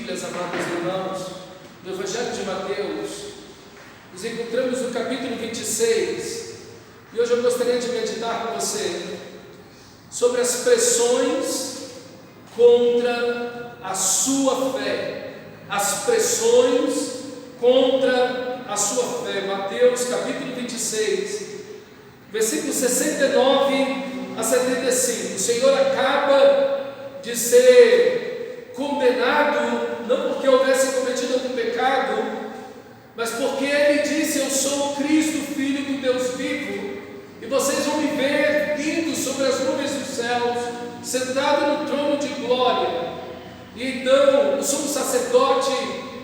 Bíblias, amados irmãos, do Evangelho de Mateus, nos encontramos no capítulo 26, e hoje eu gostaria de meditar com você sobre as pressões contra a sua fé. As pressões contra a sua fé. Mateus capítulo 26, versículos 69 a 75. O Senhor acaba de ser condenado, não porque houvesse cometido algum pecado, mas porque Ele disse: eu sou o Cristo, Filho do Deus vivo, e vocês vão me ver vindo sobre as nuvens dos céus, sentado no trono de glória. E então o sumo sacerdote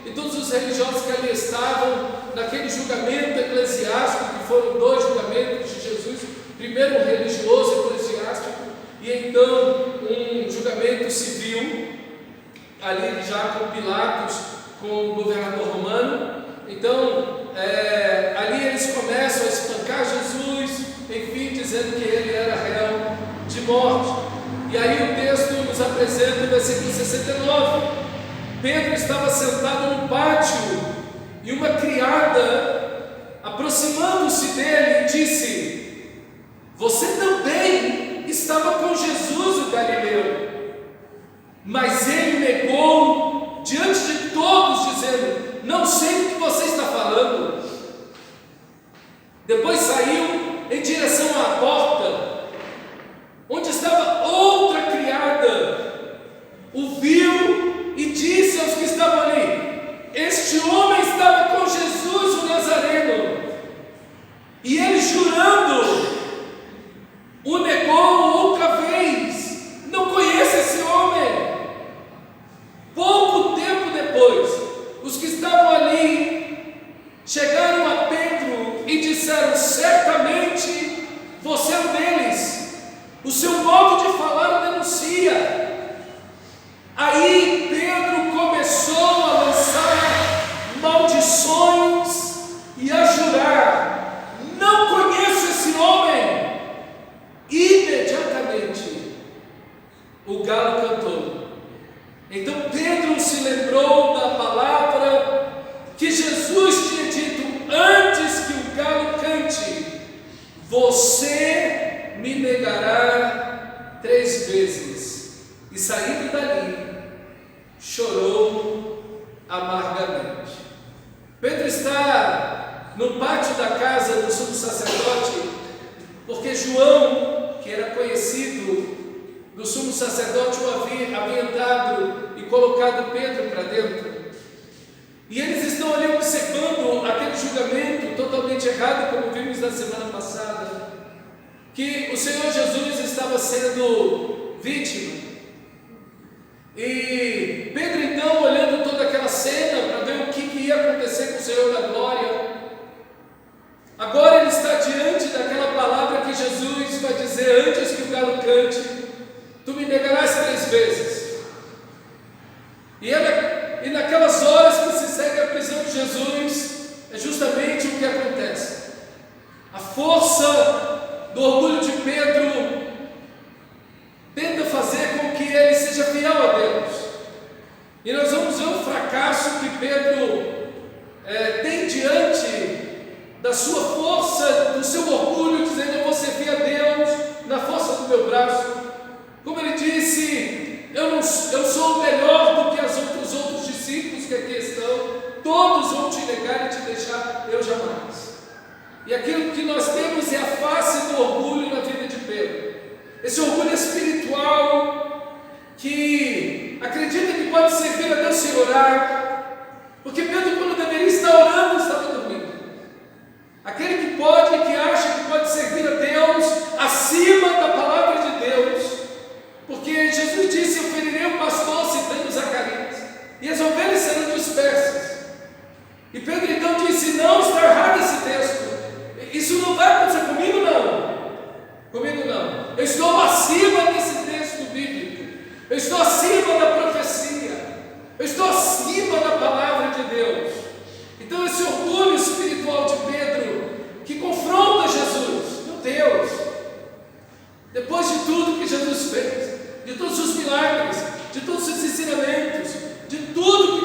e todos os religiosos que ali estavam, naquele julgamento eclesiástico, que foram dois julgamentos de Jesus, primeiro um religioso eclesiástico, e então um julgamento civil, ali já com Pilatos, com o governador romano. Então, ali eles começam a espancar Jesus, enfim, dizendo que ele era réu de morte. E aí o texto nos apresenta o versículo 69. Pedro estava sentado no pátio, e uma criada, aproximando-se dele, disse: você também estava com Jesus o Galileu. Mas ele negou diante de todos, dizendo: não sei o que você está falando. Depois saiu em direção à porta, onde estava outra criada, o viu e disse aos que estavam ali: este homem estava com Jesus o Nazareno. E ele, jurando, o negou outra vez: não conheço esse homem. Pouco tempo depois, os que estavam ali chegaram a Pedro e disseram: certamente você é um deles, o seu modo de falar o denuncia. Aí Pedro começou a lançar maldições e a jurar: não conheço esse homem. Imediatamente o galo cantou. Então Pedro se lembrou da palavra que Jesus tinha dito antes que o galo cante: você me negará 3 vezes. E saindo dali, chorou amargamente. Pedro está no pátio da casa do sumo sacerdote, porque João, que era conhecido do sumo sacerdote, o havia entrado e colocado Pedro para dentro. E eles estão ali observando aquele julgamento totalmente errado, como vimos na semana passada, que o Senhor Jesus estava sendo vítima. E Pedro, então, olhando toda aquela cena para ver o que ia acontecer com o Senhor da glória, agora ele está diante daquela palavra que Jesus vai dizer antes que o galo cante: tu me negarás 3 vezes. E naquelas horas que se segue a prisão de Jesus, é justamente o que acontece. A força do orgulho de Pedro tenta fazer com que ele seja fiel a Deus. E nós vamos ver o fracasso que Pedro tem diante da sua força, do seu orgulho, dizendo: eu vou servir a Deus na força do meu braço. Como ele disse: eu sou o melhor do que os outros discípulos que aqui estão, todos vão te negar e te deixar, eu jamais. E aquilo que nós temos é a face do orgulho na vida de Pedro, esse orgulho espiritual que acredita que pode servir a Deus sem orar, porque Pedro, quando deveria estar orando, estava dormindo. Aquele que acha que pode servir a Deus acima da palavra de Deus, porque Jesus disse: eu ferirei o pastor, citando Zacarias, e as ovelhas serão dispersas. E Pedro então disse: não, está errado esse texto, isso não vai acontecer comigo não, eu estou acima desse texto bíblico, eu estou acima da profecia, eu estou acima da palavra de Deus. Então esse orgulho espiritual de Pedro, que confronta Jesus: meu Deus, depois de tudo que Jesus fez, de todos os milagres, de todos os ensinamentos, de tudo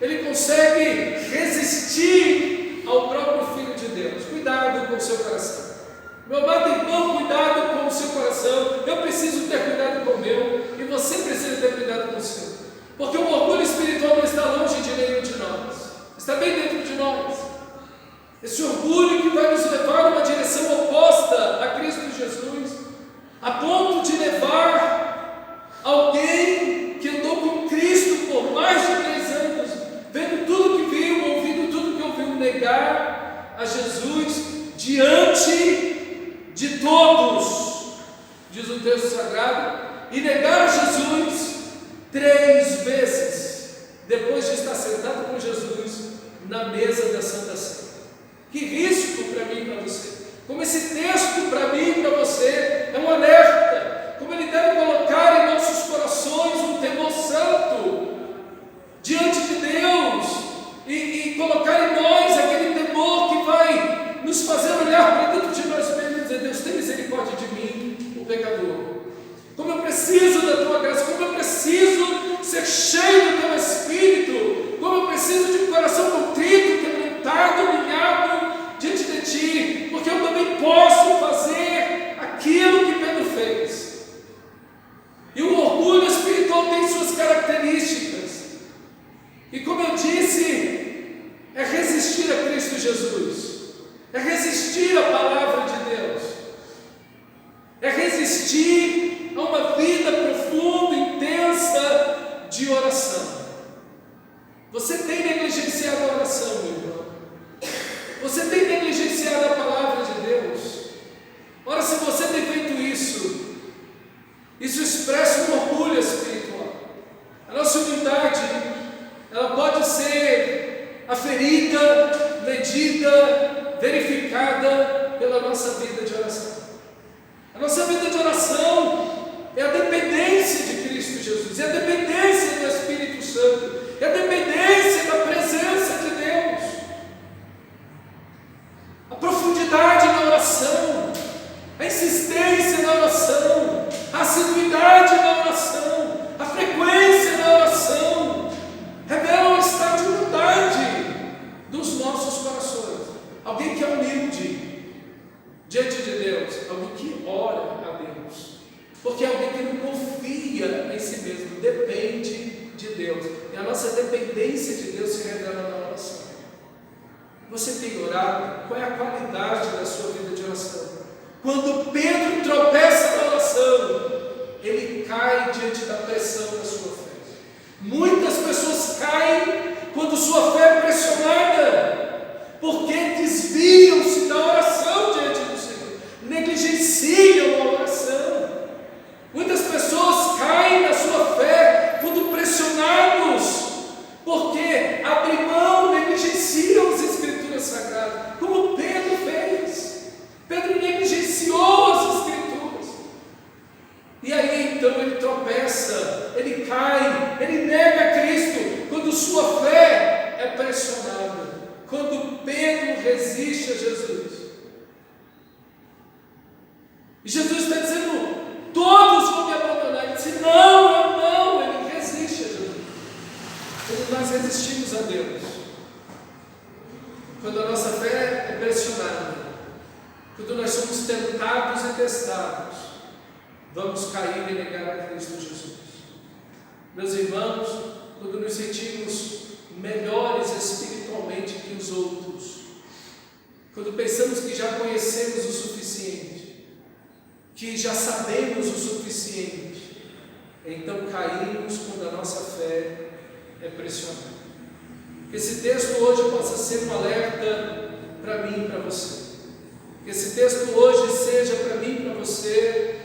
ele consegue resistir ao próprio Filho de Deus. Cuidado com o seu coração. Meu amado irmão, cuidado com o seu coração. Eu preciso ter cuidado com o meu, e você precisa ter cuidado com o seu. Porque o orgulho espiritual não está longe de nenhum de nós, está bem dentro de nós. Esse orgulho que vai nos levar numa direção oposta a Cristo Jesus, a ponto de levar alguém que andou com Cristo por mais de 3 anos, vendo tudo que viu, ouvindo tudo que ouviu, negar a Jesus diante de todos, diz o texto sagrado, e negar a Jesus 3 vezes, depois de estar sentado com Jesus na mesa da Santa Ceia. Que risco para mim e para você! Como esse texto para mim e para você é um alerta, como ele deve colocar em nossos corações um temor santo diante de Deus, e colocar em nós aquele temor que vai nos fazer olhar para dentro de nós mesmos e dizer: Deus, tem misericórdia de mim, o pecador. Como eu preciso da tua graça, como eu preciso ser cheio do teu Espírito, como eu preciso de um coração contrito, quebrantado, humilhado diante de ti, porque eu também posso fazer aquilo que Pedro fez. E o orgulho espiritual tem suas características, e como eu disse, é resistir a Cristo Jesus, é resistir à palavra de Deus, é resistir a uma vida profunda, intensa de oração. Você tem negligenciado a oração, meu irmão? Você tem negligenciado a palavra de Deus? Ora, se você tem feito isso, isso expressa um orgulho espiritual. A nossa humildade, ela pode ser aferida, medida, verificada pela nossa vida de oração. A nossa vida de oração é a dependência de Cristo Jesus, é a dependência do Espírito Santo, é a dependência da presença de Deus. A profundidade na oração, a insistência na oração, a assiduidade na oração, a frequência na oração, revelam um estado de humildade dos nossos corações. Alguém que é humilde diante de Deus, alguém que ora a Deus, porque é alguém que não confia em si mesmo, depende de Deus, e a nossa dependência de Deus se revela na oração. Você tem orado? Qual é a qualidade da sua vida de oração? Quando Pedro tropeça na oração, ele cai diante da pressão da sua fé. Muitas pessoas caem quando sua fé é pressionada, porque desviam-se da oração diante do Senhor, negligenciam a oração. Muitas pessoas caem na sua fé quando pressionados, porque abrem mão, negligenciam as Escrituras Sagradas, como Pedro fez. Pedro negligenciou as Escrituras, e aí então ele tropeça, ele cai, ele nega Cristo, quando sua fé é pressionada, quando Pedro resiste a Jesus. E Jesus está dizendo: todos vão me abandonar. Ele disse: não, eu não. Ele resiste a Jesus. Quando nós resistimos a Deus, quando a nossa fé é pressionada, quando nós somos tentados e testados, vamos cair e negar a Cristo Jesus. Meus irmãos, quando nos sentimos melhores espiritualmente que os outros, quando pensamos que já conhecemos o suficiente, que já sabemos o suficiente, então caímos quando a nossa fé é pressionada. Que esse texto hoje possa ser um alerta para mim e para você. Que esse texto hoje seja para mim e para você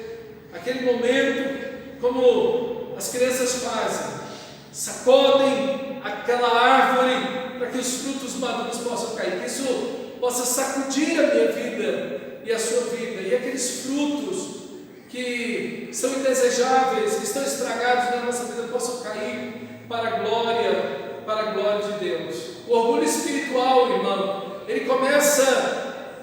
aquele momento, como as crianças fazem, sacodem aquela árvore para que os frutos maduros possam cair. Que isso possa sacudir a minha vida e a sua vida, e aqueles frutos que são indesejáveis, que estão estragados na nossa vida, possam cair para a glória de Deus. O orgulho espiritual, irmão, ele começa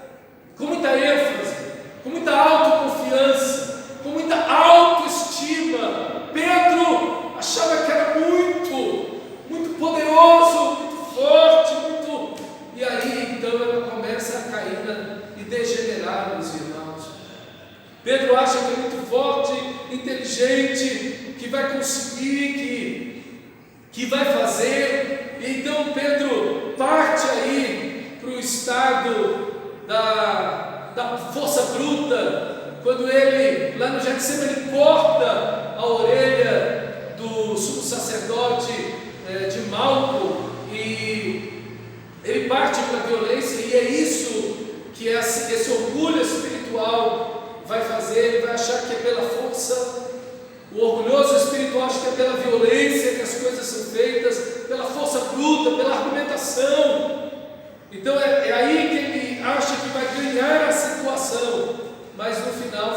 com muita ênfase, com muita autoconfiança, com muita autoestima. Pedro achava que era muito poderoso, Pedro acha que é muito forte, inteligente, que vai conseguir, que vai fazer. Então Pedro parte aí para o estado da força bruta, quando ele, lá no Getsemane, corta a orelha do sumo sacerdote de Malco, e ele parte para a violência, e é isso que esse orgulho espiritual vai fazer. Ele vai achar que é pela força. O orgulhoso espiritual acha que é pela violência que as coisas são feitas, pela força bruta, pela argumentação. Então é aí que ele acha que vai ganhar a situação, mas no final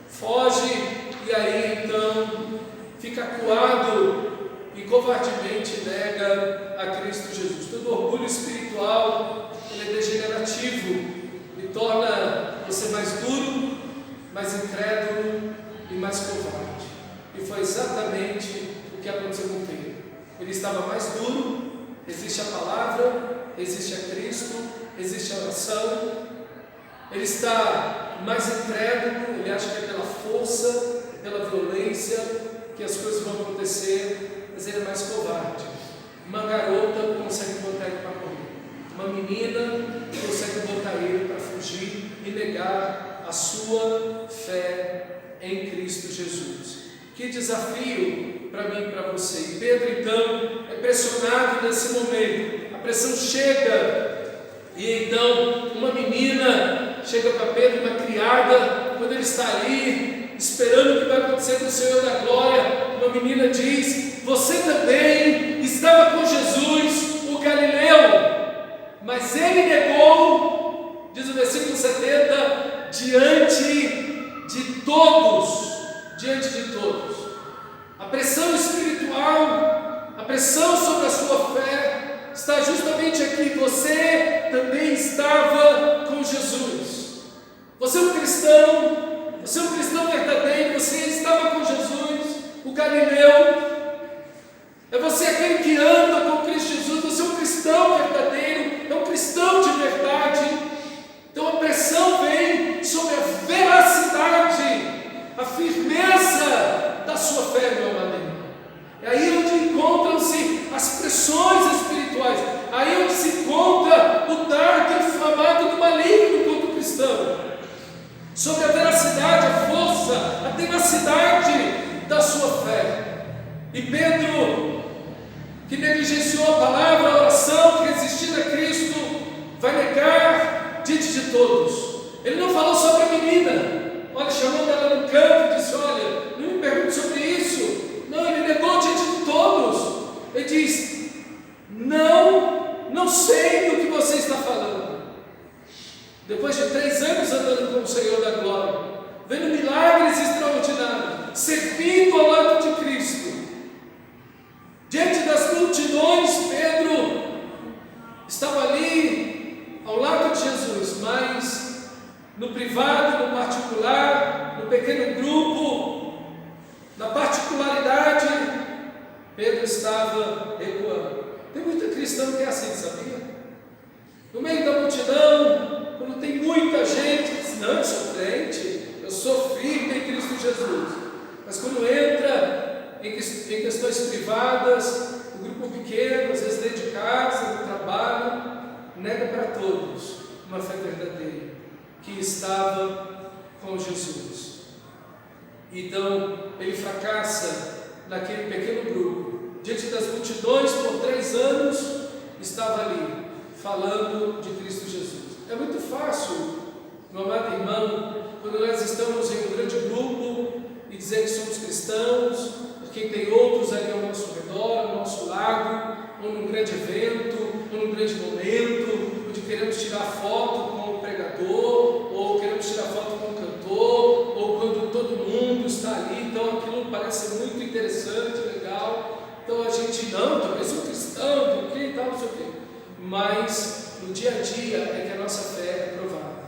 foge, e aí então fica acuado e covardemente nega a Cristo Jesus. Todo orgulho espiritual, ele é degenerativo e torna você mais duro, mais incrédulo e mais covarde. E foi exatamente o que aconteceu com Pedro. Ele estava mais duro, resiste à palavra, resiste a Cristo, resiste à oração. Ele está mais incrédulo, ele acha que é pela força, pela violência que as coisas vão acontecer, mas ele é mais covarde. Uma garota consegue botar ele para morrer, uma menina consegue botar ele para fugir e negar a sua fé em Cristo Jesus. Que desafio para mim e para você. E Pedro então é pressionado nesse momento, a pressão chega, e então uma menina chega para Pedro, uma criada, quando ele está ali esperando o que vai acontecer com o Senhor da glória. Uma menina diz: você também estava com Jesus, o Galileu. Mas ele negou, diz o versículo 70, diante de todos. A pressão espiritual, a pressão sobre a sua fé está justamente aqui. Você também estava com Jesus. Você é um cristão verdadeiro, você estava com Jesus, o Galileu. É você aquele que anda com Cristo Jesus. Você é um cristão verdadeiro, é um cristão de verdade. Então a pressão vem sobre a veracidade, a firmeza da sua fé, meu amado irmão. É aí onde encontram-se as pressões espirituais, aí onde se encontra o dardo inflamado do maligno contra o cristão, sobre a veracidade, a força, a tenacidade da sua fé. E Pedro, que negligenciou a palavra, a oração, que resistiu a Cristo, vai negar diante de todos. Ele não falou só para a menina, olha, chamando ela no canto e disse: olha, não me pergunte sobre isso. Não, ele negou diante de todos. Ele diz: não sei do que você está falando. Depois de 3 anos andando com o Senhor da glória, vendo milagres extraordinários, servindo ao lado de Cristo, diante das multidões, Pedro estava ali ao lado de Jesus, mas no privado, no particular, no pequeno grupo, na particularidade, Pedro estava recuando. Tem muito cristão que é assim, sabia? No meio da multidão, quando tem muita gente, diz: não, eu sou crente, eu sou firme em Cristo Jesus. Mas quando entra em questões privadas, um grupo pequeno, às vezes dentro de casa, no trabalho, nega para todos uma fé verdadeira, que estava com Jesus. Então ele fracassa naquele pequeno grupo, diante das multidões. Por 3 anos estava ali falando de Cristo Jesus. É muito fácil, meu amado irmão, quando nós estamos em um grande grupo e dizer que somos cristãos, porque tem outros ali ao nosso redor, ao nosso lado, ou num grande evento, ou num grande momento, onde queremos tirar foto com o pregador, ou queremos tirar foto com o cantor, ou quando todo mundo está ali. Então aquilo parece muito interessante, legal. Então a gente, não, talvez sou cristão, porque e tal, não sei o quê. Mas no dia a dia é que a nossa fé é provada.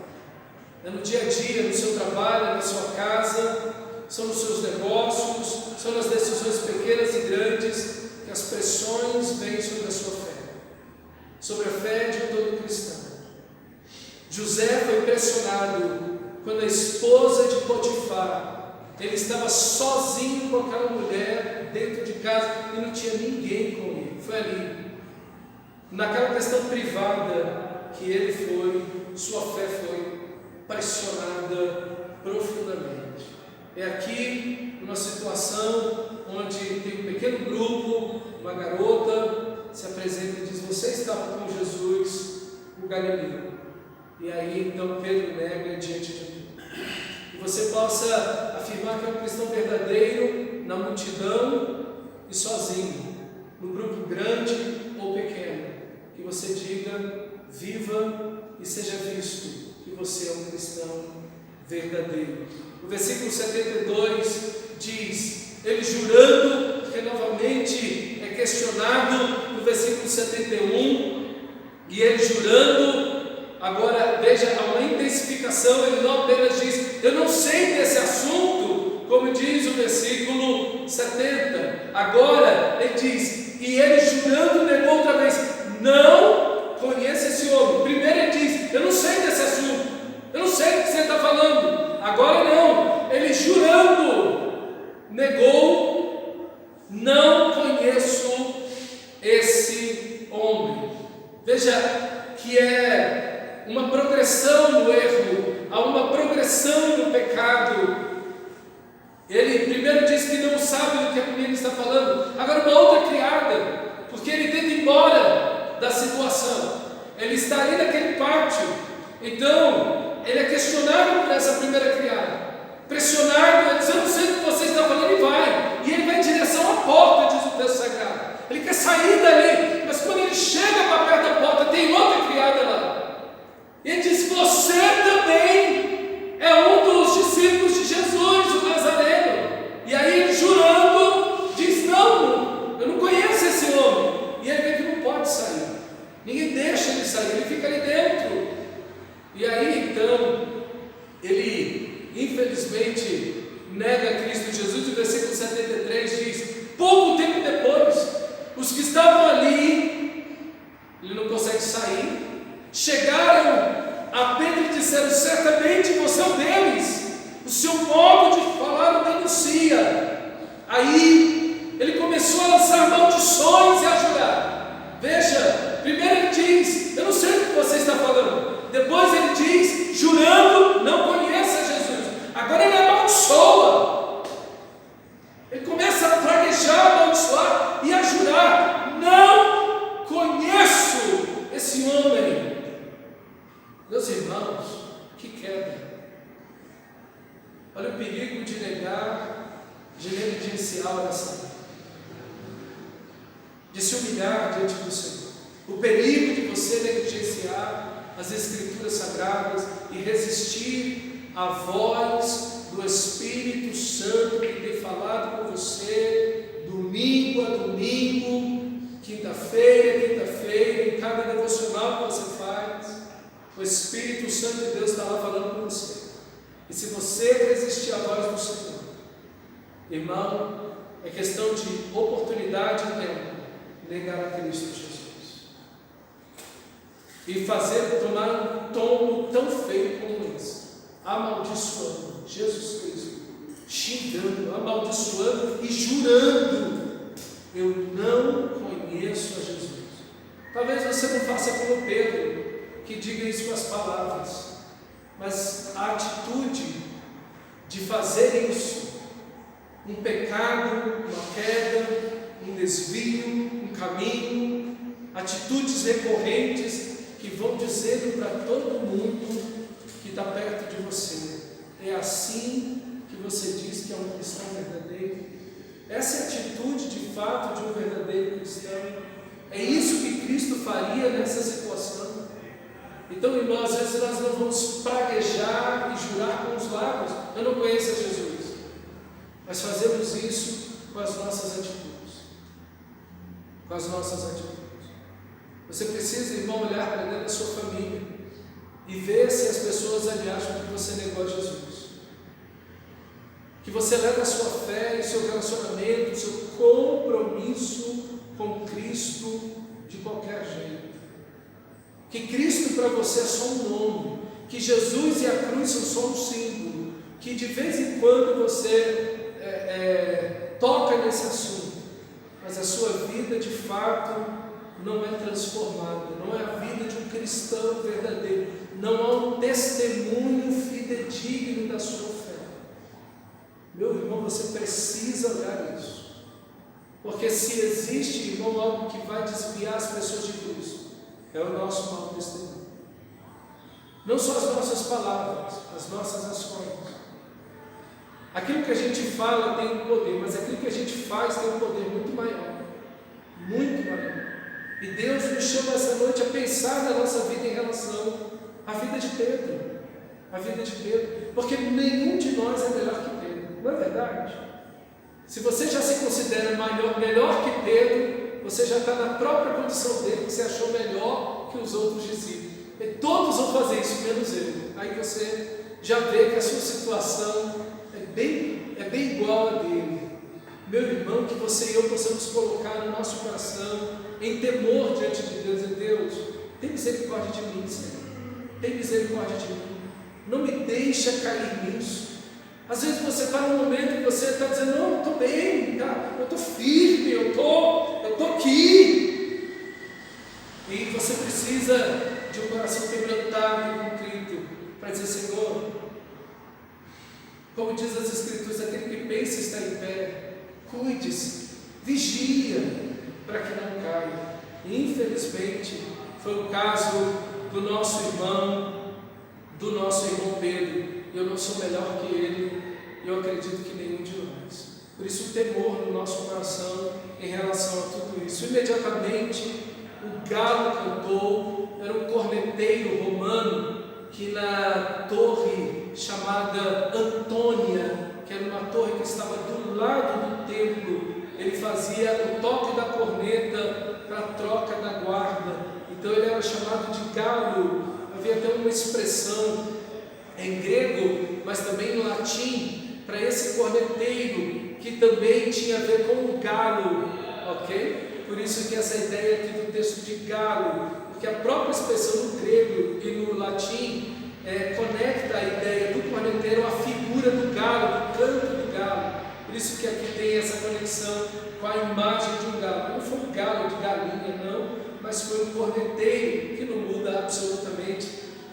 No dia a dia, no seu trabalho, na sua casa, são nos seus negócios, são nas decisões pequenas e grandes que as pressões vêm sobre a sua fé, sobre a fé de todo cristão. José foi pressionado quando a esposa de Potifar, ele estava sozinho com aquela mulher dentro de casa e não tinha ninguém com ele. Foi ali, naquela questão privada, que ele foi, sua fé foi pressionada profundamente. É aqui uma situação onde tem um pequeno grupo, uma garota se apresenta e diz: você estava com Jesus, o Galileu. E aí então Pedro nega diante de tudo. E você possa afirmar que é um cristão verdadeiro na multidão e sozinho, no grupo grande ou pequeno. Que você diga, viva e seja visto que você é um cristão verdadeiro. O versículo 72 diz, ele jurando, que novamente é questionado no versículo 71, e ele jurando, agora veja, há uma intensificação, ele não apenas diz, eu não sei desse assunto, como diz o versículo 70, agora ele diz, e ele jurando negou outra vez, não conheço esse homem. Primeiro ele diz, eu não sei desse assunto, eu não sei do que você está falando. Agora não, ele jurando negou, não conheço esse homem. Veja que é uma progressão no erro, há uma progressão no pecado. Ele primeiro diz que não sabe do que a menina está falando, agora uma outra criada, porque ele tenta ir embora da situação, ele está ali naquele pátio, então ele é questionado por essa primeira criada, pressionado, ele diz, eu não sei do que você está falando, e ele vai em direção à porta, diz o texto sagrado, ele quer sair dali, mas quando ele chega para perto da porta, tem outra criada lá, e ele diz, você também é um dos discípulos de Jesus, o Nazareno. E aí ele jurando, diz, não, eu não conheço esse homem, e ele vê que não pode sair, ninguém deixa ele sair, ele fica ali dentro. E aí então, ele infelizmente nega Cristo Jesus. O versículo 73 diz, pouco tempo depois, os que estavam ali, ele não consegue sair, chegaram a Pedro e disseram, certamente você é um deles, o seu modo de falar o denuncia. Aí ele começou a lançar maldições e a jurar. Veja, primeiro ele diz, eu não sei do que você está falando. Depois ele diz, jurando, não conheça Jesus. Agora ele amaldiçoa. Ele começa a praguejar, a amaldiçoar e a jurar, não conheço esse homem. Meus irmãos, que queda. Olha o perigo de negar, de negligenciar a oração, de se humilhar diante do Senhor. O perigo de você negligenciar as Escrituras Sagradas e resistir à voz do Espírito Santo que tem falado com você domingo a domingo, quinta-feira a quinta-feira, em cada devocional que você faz. O Espírito Santo de Deus está lá falando com você. E se você resistir à voz do Senhor, irmão, é questão de oportunidade e tempo negar a Cristo Jesus. E tomar um tombo tão feio como esse, amaldiçoando Jesus Cristo, xingando, amaldiçoando e jurando, eu não conheço a Jesus. Talvez você não faça como Pedro, que diga isso com as palavras, mas a atitude de fazer isso, um pecado, uma queda, um desvio, um caminho, atitudes recorrentes que vão dizendo para todo mundo que está perto de você, é assim que você diz que é um cristão verdadeiro? Essa é a atitude de fato de um verdadeiro cristão? É isso que Cristo faria nessa situação? Então, irmãos, às vezes nós não vamos praguejar e jurar com os lábios, eu não conheço a Jesus, mas fazemos isso com as nossas atitudes. Com as nossas atitudes. Você precisa, irmão, olhar para dentro da sua família e ver se as pessoas ali acham que você negou a Jesus, que você leva a sua fé e seu relacionamento, o seu compromisso com Cristo de qualquer jeito. Que Cristo para você é só um nome, que Jesus e a cruz são só um símbolo, que de vez em quando você toca nesse assunto, mas a sua vida de fato não é transformada, não é a vida de um cristão verdadeiro, não há um testemunho fidedigno da sua fé. Meu irmão, você precisa olhar isso, porque se existe, irmão, algo que vai desviar as pessoas de Cristo, é o nosso mau testemunho. Não só as nossas palavras, as nossas ações. Aquilo que a gente fala tem um poder, mas aquilo que a gente faz tem um poder muito maior. Muito maior. E Deus nos chama essa noite a pensar na nossa vida em relação à vida de Pedro. A vida de Pedro. Porque nenhum de nós é melhor que Pedro. Não é verdade? Se você já se considera melhor que Pedro, você já está na própria condição dele, que se achou melhor que os outros discípulos. E todos vão fazer isso, menos eu. Aí você já vê que a sua situação é bem igual a dele. Meu irmão, que você e eu possamos colocar no nosso coração em temor diante de Deus. E Deus, tem misericórdia de mim, Senhor. Tem misericórdia de mim. Não me deixa cair nisso. Às vezes você está num momento que você está dizendo, não, eu estou bem, tá? Eu estou firme, eu estou aqui. E você precisa de um coração quebrantado e contrito para dizer, Senhor, como diz as Escrituras, aquele que pensa está em pé, cuide-se, vigia para que não caia. E infelizmente foi o caso do nosso irmão Pedro. Eu não sou melhor que ele, e eu acredito que nenhum de nós. Por isso o temor no nosso coração em relação a tudo isso. Imediatamente o galo cantou. Era um corneteiro romano que na torre chamada Antônia, que era uma torre que estava do lado do templo, ele fazia o toque da corneta para a troca da guarda. Então ele era chamado de galo. Havia até uma expressão em grego, mas também em latim, para esse corneteiro, que também tinha a ver com o galo, ok? Por isso que essa ideia aqui do texto de galo, porque a própria expressão no grego e no latim conecta a ideia do corneteiro à figura do galo, do canto do galo. Por isso que aqui tem essa conexão com a imagem de um galo. Não foi um galo de galinha, não, mas foi um corneteiro, que não muda absolutamente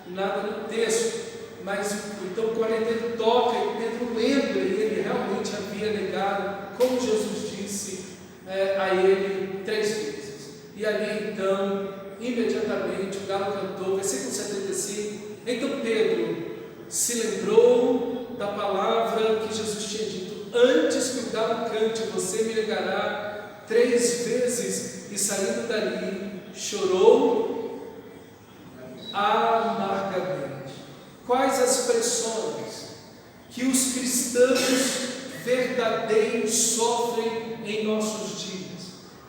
nada no texto. Mas então o corneteiro toca e Pedro lembra, e ele realmente havia negado, como Jesus disse a ele 3 vezes. E ali então, imediatamente o galo cantou, versículo 75. Então Pedro se lembrou da palavra que Jesus tinha dito: antes que o galo cante, você me negará 3 vezes. E saindo dali, chorou amargamente. Quais as pressões que os cristãos verdadeiros sofrem em nossos dias?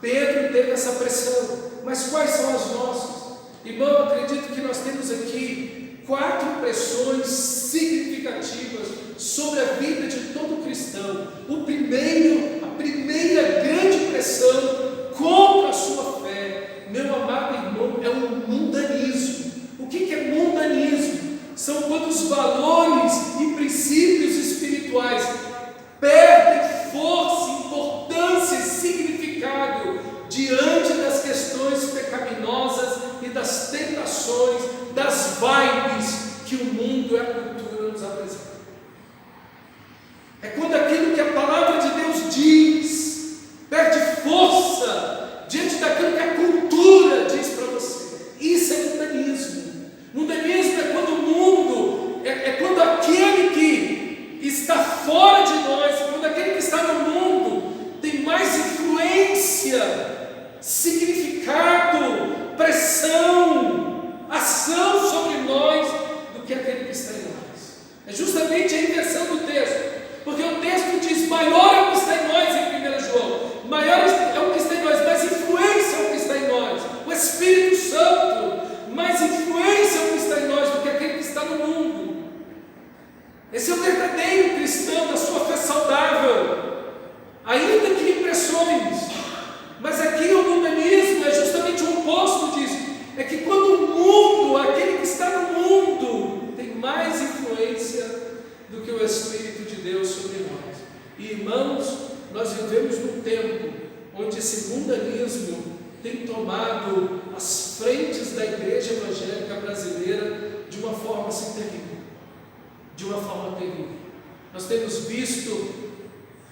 Pedro teve essa pressão, mas quais são as nossas? Irmão, eu acredito que nós temos aqui 4 pressões significativas sobre a vida de todo cristão. A primeira grande pressão contra a sua fé, meu amado irmão, é o mundanismo. O que é mundanismo? São quando os valores e princípios espirituais perdem força, importância e significado diante das questões pecaminosas e das tentações, das vibes que o mundo e a cultura nos apresentam. É quando aquilo que a palavra de Deus diz perde força diante daquilo que a cultura diz para você. Isso é mundanismo. Mundanismo é quando o mundo, é quando aquele que está fora de nós, quando aquele que está no mundo tem mais influência, significado, pressão, ação sobre nós do que aquele que está em nós. É justamente a inversão do texto, porque o texto diz: maior é o que está em nós, em 1 João, maior é o que está em nós, mais influência é o que está em nós, o Espírito Santo, mais influência é o que está em nós do que aquele que está no mundo. Esse é o verdadeiro cristão da sua fé saudável, ainda que em pressões. Mas aqui o mundanismo é justamente o oposto disso. É que quando o mundo, aquele que está no mundo, tem tem tomado as frentes da igreja evangélica brasileira de uma forma assim terrível. De uma forma terrível. Nós temos visto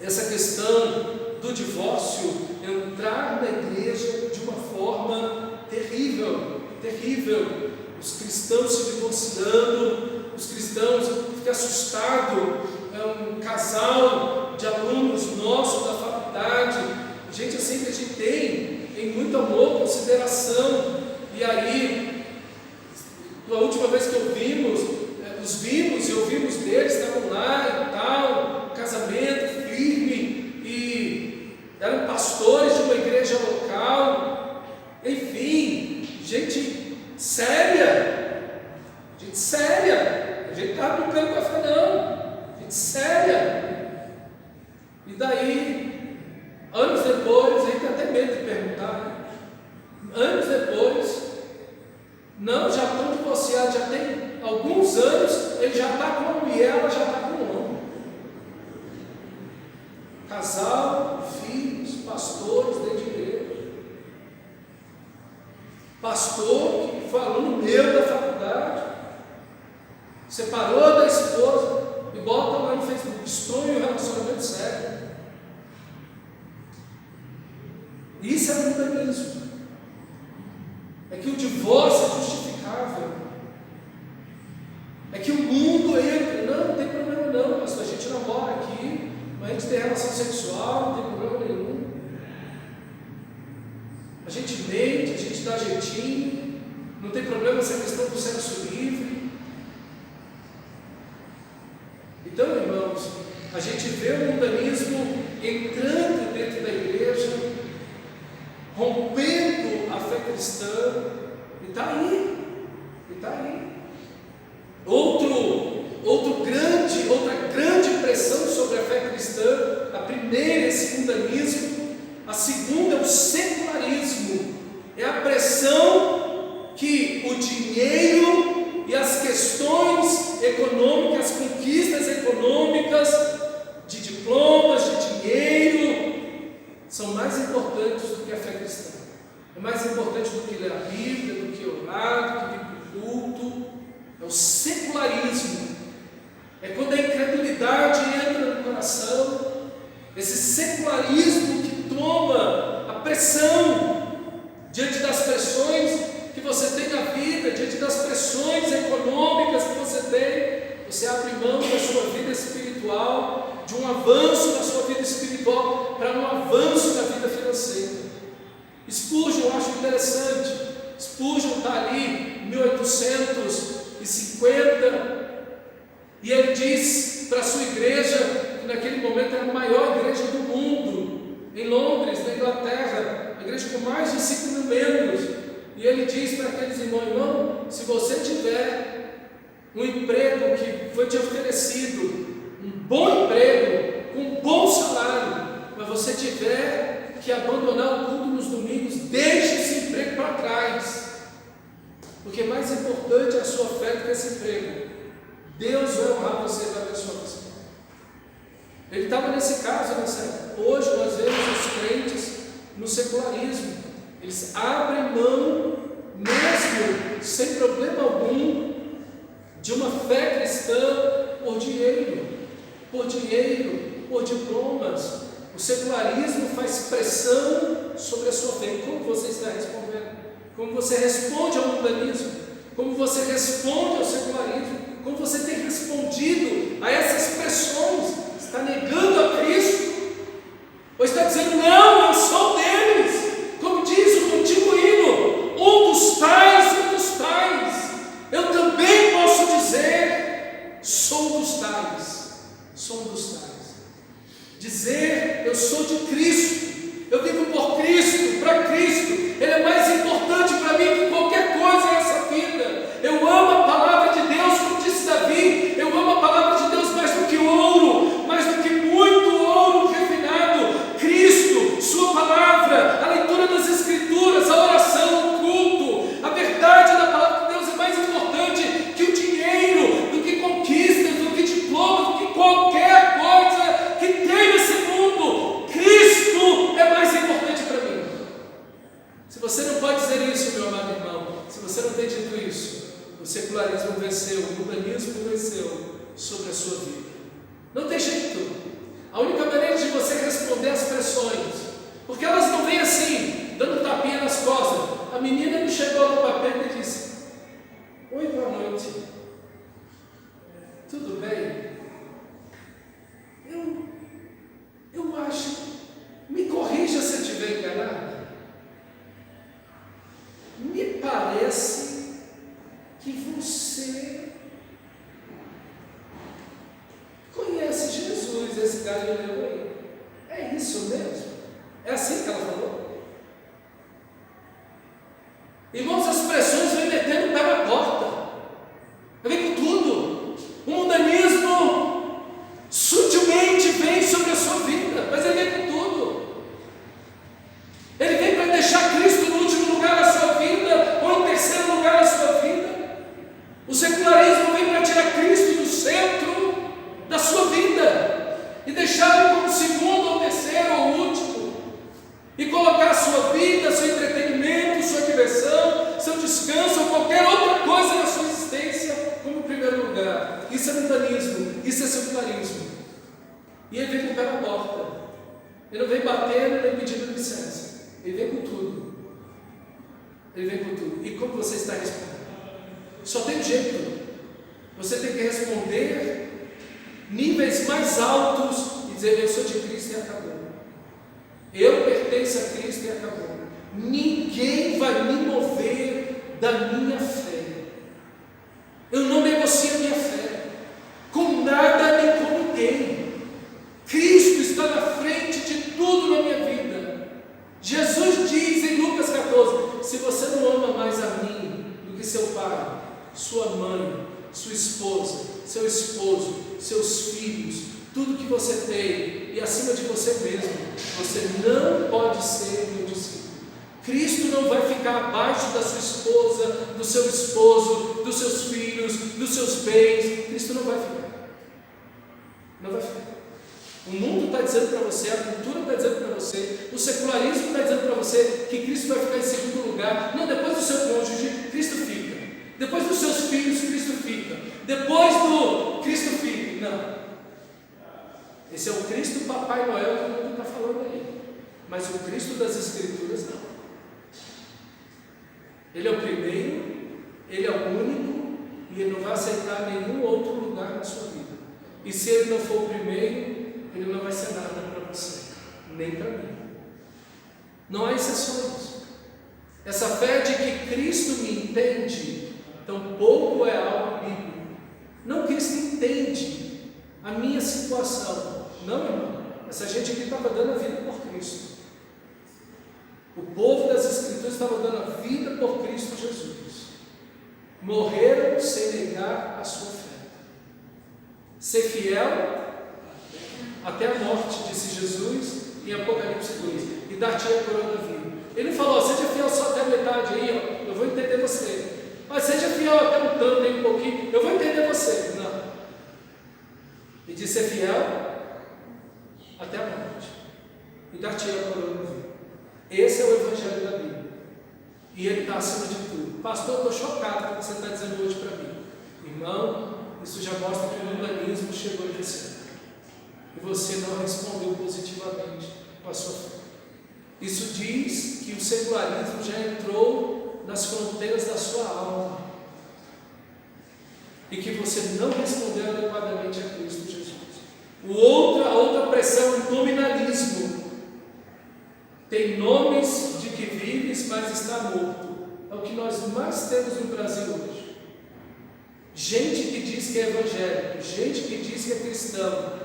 essa questão do divórcio entrar na igreja de uma forma terrível, terrível. Os cristãos se divorciando, os cristãos ficam assustados. Um casal de alunos nossos da faculdade, gente assim que a gente tem muito amor, consideração, e aí, a última vez que os vimos e ouvimos deles, estavam lá e tal, casamento firme, e eram pastores de uma igreja local, enfim, gente séria, a gente estava brincando com a fé não, gente séria, e daí, anos depois, a gente tem até medo de perguntar, né? Anos depois, não, já estão divorciados, já tem alguns anos, ele já está com uma mulher, ela já está com um homem. Casal, filhos, pastores dentro de igreja. Pastor que foi aluno meu da faculdade, separou da esposa e bota lá no Facebook, destrui um relacionamento sério. Isso é mundanismo. É que o divórcio é justificável. É que o mundo entra. Não tem problema não, pastor. A gente namora aqui, mas a gente tem relação sexual, não tem problema nenhum. A gente mente, a gente dá jeitinho, não tem problema essa questão do sexo livre. Então, irmãos, a gente vê o mundanismo entrando dentro da igreja, rompendo a fé cristã, e está aí, outra grande pressão sobre a fé cristã. A primeira é esse mundanismo, a segunda é o secularismo, é a pressão que o dinheiro e as questões econômicas, as conquistas econômicas, de diplomas, de dinheiro, são mais importantes do que a fé cristã. É mais importante do que ler a Bíblia, do que orar, do que vir para o culto. É o secularismo. É quando a incredulidade entra no coração. Esse secularismo que toma a pressão diante das pressões que você tem na vida, diante das pressões econômicas que você tem. Você abre mão da sua vida espiritual, de um avanço da sua vida espiritual para um avanço da vida financeira. Spurgeon, eu acho interessante. Spurgeon está ali em 1850 e ele diz para a sua igreja, que naquele momento era a maior igreja do mundo, em Londres, na Inglaterra, a igreja com mais de 5 mil membros, e ele diz para aqueles irmãos: se você tiver um emprego que foi te oferecido, um bom emprego, com um bom salário, mas você tiver que abandonar o culto nos domingos, deixe esse emprego para trás, porque mais importante é a sua fé do que esse emprego. Deus vai honrar você e vai abençoar você. Ele estava nesse caso, nessa época. Hoje nós vemos os crentes no secularismo, eles abrem mão, mesmo sem problema algum, de uma fé cristã por dinheiro, por diplomas. O secularismo faz pressão sobre a sua fé. Como você está respondendo? Como você responde ao mundanismo? Como você responde ao secularismo? Como você tem respondido a essas pressões? Está negando a Cristo? Ou está dizendo: não, eu sou deles? Como diz o contínuo hino, um dos tais. Eu também posso dizer: sou dos tais. Dizer: eu sou de Cristo, eu vivo por Cristo, para Cristo, Ele é mais importante para mim que qualquer coisa nessa vida. Eu amo a palavra de Deus, como disse Davi, eu amo a palavra de Deus mais do que ouro, mais do que muito ouro refinado. Cristo secularismo venceu, o mundanismo venceu sobre a sua vida. Não tem jeito. A única maneira de você responder às pressões, porque elas não vêm assim, dando tapinha nas costas. A menina me chegou no papel e disse: oi, boa noite, tudo bem? Eu acho, me corrija se eu estiver enganada, me parece que você conhece Jesus, esse Galileu aí. É isso mesmo? É assim que ela falou? Irmãos, as pressões vêm metendo o pé na porta, vem com tudo. O mundanismo sutilmente vem sobre a sua vida, mas ele vem com tudo. Ele vem para deixar Cristo no último lugar da sua vida, ou em terceiro lugar da sua vida. O secularismo vem para tirar Cristo do centro da sua vida e deixá-lo como segundo, ou terceiro, ou último, e colocar a sua vida, seu entretenimento, sua diversão, seu descanso, ou qualquer outra coisa na sua existência como primeiro lugar. Isso é mundanismo, isso é secularismo. E ele vem com o pé na porta. Ele não vem batendo nem pedindo licença. Ele vem com tudo. Ele vem com tudo. E como você está respondendo? Só tem um jeito. Você tem que responder níveis mais altos e dizer: eu sou de Cristo e acabou. Eu pertenço a Cristo e acabou. Ninguém vai me mover da minha fé. Eu não negocio a minha fé com nada nem com ninguém. Cristo está na frente de tudo na minha vida. Jesus diz em Lucas 14: se você não ama mais a mim do que seu pai, sua mãe, sua esposa, seu esposo, seus filhos, tudo que você tem, e acima de você mesmo, você não pode ser meu discípulo. Cristo não vai ficar abaixo da sua esposa, do seu esposo, dos seus filhos, dos seus bens. Cristo não vai ficar. Não vai ficar. O mundo está dizendo para você, a cultura está dizendo para você, o secularismo está dizendo para você que Cristo vai ficar em segundo lugar. Não, depois do seu cônjuge, Cristo fica. Depois dos seus filhos, Cristo fica. Depois do Cristo fica. Não. Esse é o Cristo Papai Noel que o mundo está falando aí. Mas o Cristo das Escrituras não. Ele é o primeiro, ele é o único, e ele não vai aceitar nenhum outro lugar na sua vida. E se ele não for o primeiro, ele não vai ser nada para você, nem para mim. Não há exceções. Essa fé de que Cristo me entende, tampouco é algo bíblico. Não, Cristo entende a minha situação. Não, irmão. Essa gente aqui estava dando a vida por Cristo. O povo das Escrituras estava dando a vida por Cristo Jesus. Morreram sem negar a sua fé. Ser fiel até a morte, disse Jesus em Apocalipse 2, e dar-te a coroa da vida. Ele não falou: seja fiel só até a metade aí, ó, eu vou entender você. Mas seja fiel até um tanto, aí um pouquinho, eu vou entender você. Não. Ele disse: ser fiel até a morte, e dar-te a coroa da vida. Esse é o Evangelho da Bíblia. E ele está acima de tudo. Pastor, eu estou chocado com o que você está dizendo hoje para mim. Irmão, isso já mostra que o mundanismo chegou em você. E você não respondeu positivamente com a sua fé. Isso diz que o secularismo já entrou nas fronteiras da sua alma. E que você não respondeu adequadamente a Cristo Jesus. A outra pressão é o nominalismo. Tem nomes de que vives, mas está morto. É o que nós mais temos no Brasil hoje. Gente que diz que é evangélico, gente que diz que é cristão,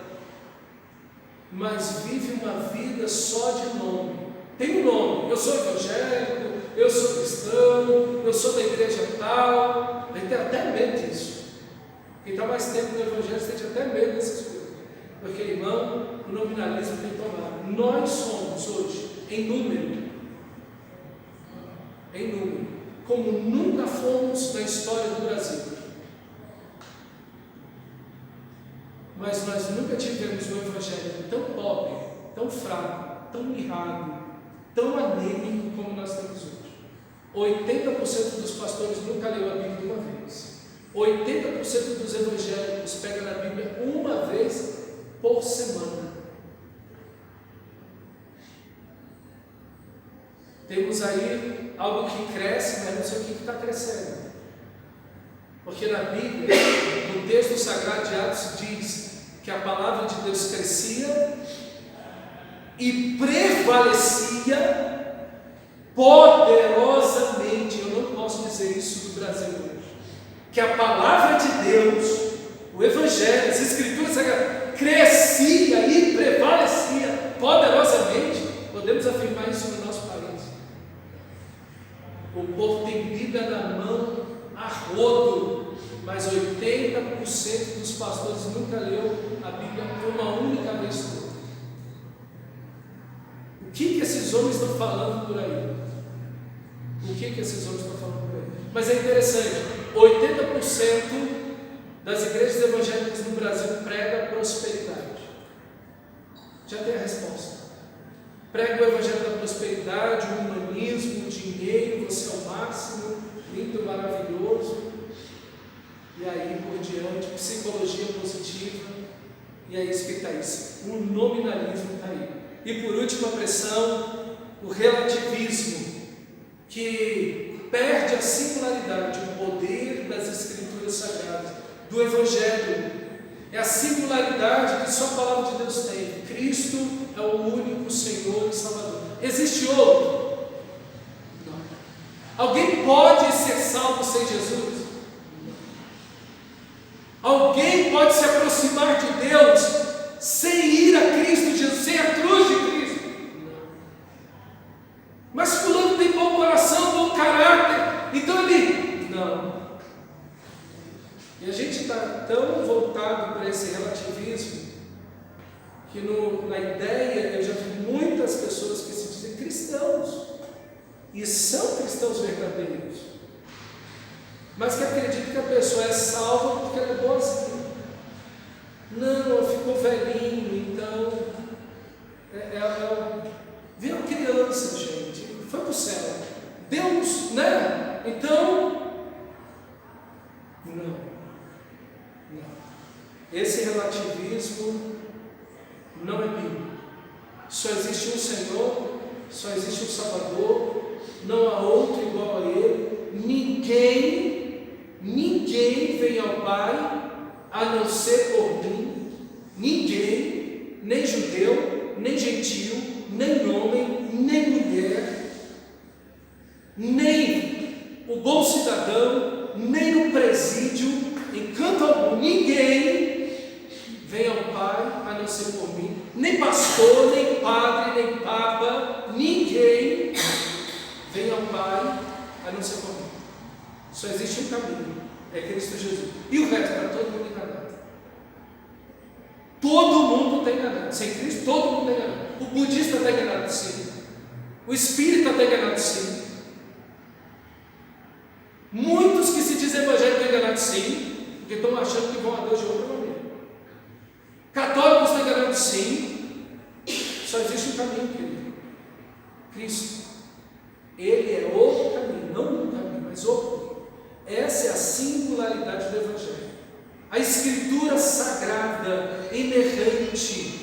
mas vive uma vida só de nome. Tem um nome: eu sou evangélico, eu sou cristão, eu sou da igreja tal. A gente tem até medo disso. Quem está mais tempo no evangelho sente até medo dessas coisas. Porque, irmão, o nominalismo tem tomado. Nós somos hoje, em número, como nunca fomos na história do Brasil. Mas nós nunca tivemos um evangelho tão pobre, tão fraco, tão mirrado, tão anêmico como nós temos hoje. 80% dos pastores nunca leu a Bíblia uma vez. 80% dos evangélicos pegam na Bíblia uma vez por semana. Temos aí algo que cresce, mas não sei o que está crescendo. Porque na Bíblia, no texto sagrado de Atos, diz que a palavra de Deus crescia e prevalecia poderosamente. Eu não posso dizer isso do Brasil hoje. Que a palavra de Deus, o Evangelho, as Escrituras sagradas, crescia e prevalecia poderosamente. Podemos afirmar isso no nosso país. O povo tem Bíblia na mão a rodo, mas 80% dos pastores nunca leu a Bíblia uma única vez toda. O que esses homens estão falando por aí? O que esses homens estão falando por aí? Mas é interessante, 80% das igrejas evangélicas no Brasil pregam prosperidade. Já tem a resposta. Prega o evangelho da prosperidade, o humanismo, o dinheiro, você é o máximo, lindo, maravilhoso, e aí por diante, psicologia positiva, e é isso que está isso. O nominalismo está aí. E por último, a pressão, o relativismo, que perde a singularidade, o poder das Escrituras Sagradas, do Evangelho. É a singularidade que só a palavra de Deus tem. Cristo é o único Senhor e Salvador. Existe outro? Não. Alguém pode ser salvo sem Jesus? Não. Alguém pode se aproximar de Deus sem ir a Cristo Jesus, sem a cruz de Cristo? Não. Mas fulano tem bom coração, bom caráter, então ele... Não. E a gente está tão voltado para esse relativismo que na ideia eu já vi muitas pessoas que se dizem cristãos e são cristãos verdadeiros, mas que acreditam que a pessoa é salva porque ela é boazinha. Não, ela ficou velhinho, então viu uma criança, gente, foi para o céu. Deus, né? Então, não. Esse relativismo não é bíblico. Só existe um Senhor, só existe um Salvador, não há outro igual a Ele. Ninguém vem ao Pai a não ser por mim. Ninguém, nem judeu, nem gentil, nem homem, nem mulher, nem o bom cidadão, nem o presídio, em canto algum, ninguém vem ao Pai a não ser por mim, nem pastor, nem padre, nem papa, ninguém vem ao Pai a não ser por mim. Só existe um caminho, é Cristo Jesus. E o resto está todo mundo enganado. Todo mundo está enganado. Sem Cristo, todo mundo está enganado. O budista está enganado, sim. O espírita está enganado, sim. Muitos que se dizem evangélicos estão enganados, sim, porque estão achando que vão a Deus de outra maneira. Católicos estão enganados, sim. Só existe um caminho, querido. Cristo. Ele é o caminho, não um caminho, mas o caminho. Essa é a singularidade do Evangelho. A Escritura sagrada, inerrante,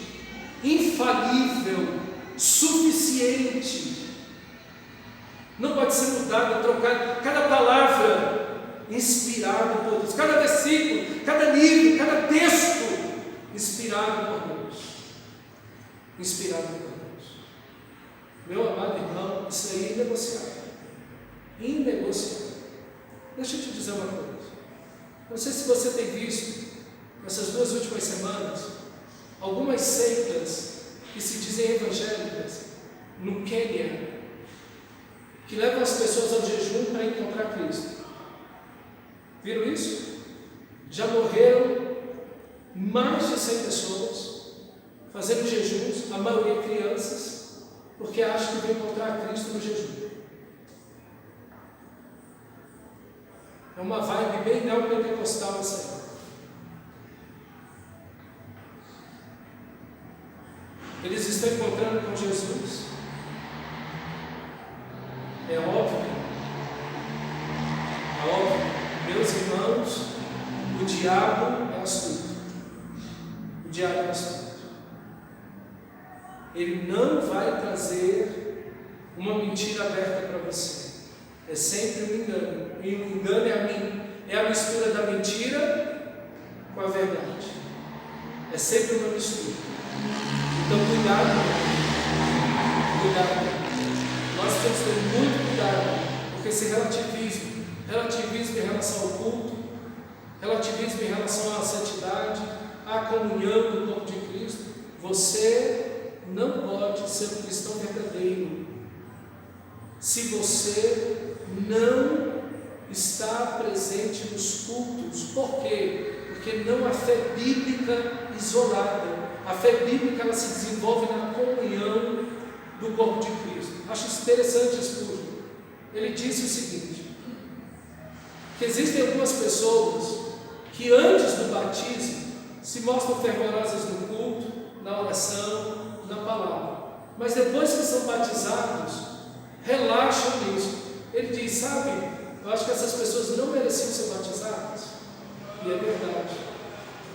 infalível, suficiente. Não pode ser mudada, trocada. Cada palavra inspirada por Deus, cada versículo, cada livro, cada texto inspirado por Deus. Inspirado por Deus. Meu amado irmão, isso aí é inegociável. Inegociável. Deixa eu te dizer uma coisa. Não sei se você tem visto, nessas 2 últimas semanas, algumas seitas que se dizem evangélicas no Quênia, que levam as pessoas ao jejum para encontrar Cristo. Viram isso? Já morreram mais de 100 pessoas fazendo jejuns, a maioria crianças, porque acham que vão encontrar Cristo no jejum. É uma vibe bem neopentecostal essa aí. Eles estão encontrando com Jesus. É óbvio, meus irmãos, diabo é astuto. O diabo é astuto. Ele não vai trazer uma mentira aberta para você. É sempre um engano. E o engano é a mistura da mentira com a verdade. É sempre uma mistura. Então cuidado. Cuidado. Nós temos que ter muito cuidado, porque esse relativismo em relação ao culto, relativismo em relação à santidade, à comunhão do corpo de Cristo, você não pode ser um cristão verdadeiro se você não está presente nos cultos. Por quê? Porque não há fé bíblica isolada. A fé bíblica ela se desenvolve na comunhão do corpo de Cristo. Acho interessante Spurgeon. Ele disse o seguinte, que existem algumas pessoas que antes do batismo se mostram fervorosas no culto, na oração, na palavra, mas depois que são batizados, relaxam nisso. Ele diz, sabe, eu acho que essas pessoas não mereciam ser batizadas. E é verdade,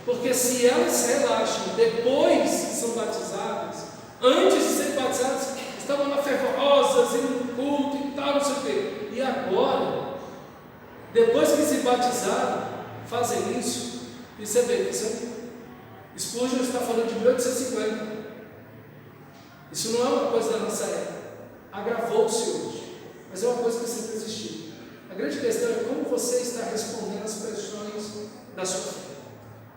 porque se elas relaxam depois que são batizadas, antes de serem batizadas, estavam lá fervorosas, indo no culto e tal, não sei o quê. E agora, depois que se batizaram, fazem isso. E você vê, Spurgeon está falando de 1850. Isso não é uma coisa da nossa época. Agravou-se hoje, mas é uma coisa que sempre existiu. A grande questão é como você está respondendo às pressões da sua fé.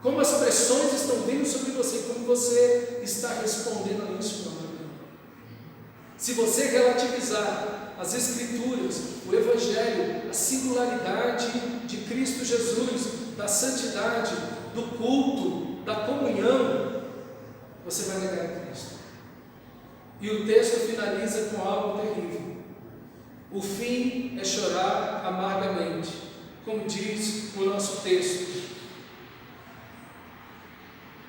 Como as pressões estão vindo sobre você, como você está respondendo a isso, meu amigo. Se você relativizar as Escrituras, o Evangelho, a singularidade de Cristo Jesus, da santidade, do culto, da comunhão, você vai negar a Cristo. E o texto finaliza com algo terrível. O fim é chorar amargamente, como diz o nosso texto.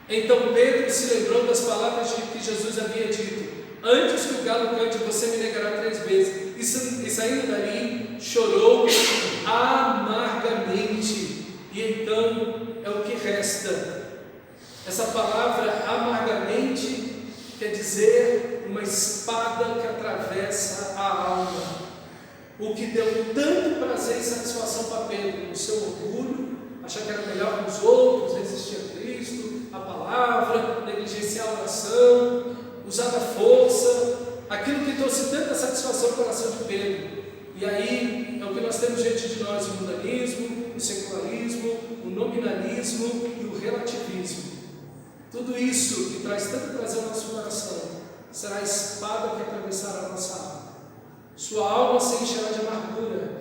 Então Pedro se lembrou das palavras que Jesus havia dito: antes que o galo cante, você me negará 3 vezes. E saindo dali, chorou amargamente. E então é o que resta. Essa palavra amargamente quer dizer uma espada que atravessa a alma. O que deu tanto prazer e satisfação para Pedro, o seu orgulho, achar que era melhor que os outros, resistir a Cristo, a palavra, negligenciar a oração, usar da força, aquilo que trouxe tanta satisfação ao coração de Pedro. E aí é o que nós temos diante de nós: o mundanismo, o secularismo, o nominalismo e o relativismo. Tudo isso que traz tanto prazer ao nosso coração será a espada que atravessará a nossa alma. Sua alma se encherá de amargura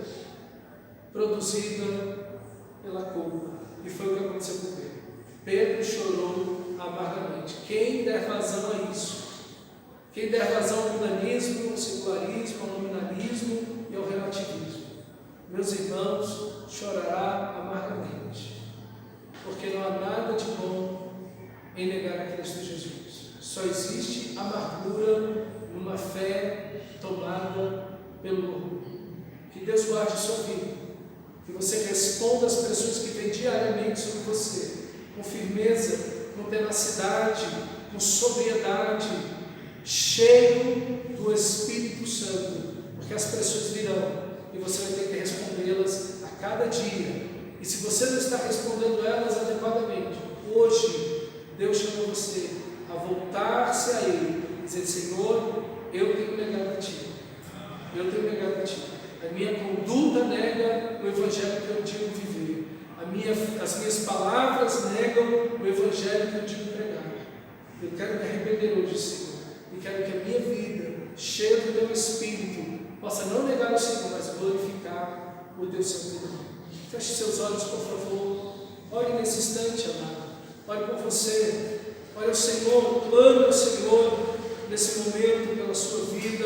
produzida pela culpa. E foi o que aconteceu com Pedro. Pedro chorou amargamente. Quem der vazão a isso, quem der vazão ao mundanismo, ao secularismo, ao nominalismo e ao relativismo, meus irmãos, chorará amargamente, porque não há nada de bom em negar a Cristo Jesus. Só existe amargura numa fé tomada pelo orgulho. Que Deus guarde sua vida, que você responda às pressões que vêm diariamente sobre você, com firmeza, com tenacidade, com sobriedade, cheio do Espírito Santo, porque as pressões virão e você vai ter que respondê-las a cada dia. E se você não está respondendo elas adequadamente, hoje Deus chama você a voltar-se a Ele e dizer: Senhor, eu tenho negado a Ti, eu tenho negado a Ti. A minha conduta nega o Evangelho que eu digo viver, as minhas palavras negam o Evangelho que eu digo pregar. Eu quero me arrepender hoje, Senhor, e quero que a minha vida, cheia do Teu Espírito, possa não negar o Senhor, mas glorificar o Teu santo nome. Feche seus olhos, por favor. Ore nesse instante, amado. Ore por você. Ore ao Senhor, clame ao Senhor nesse momento pela sua vida.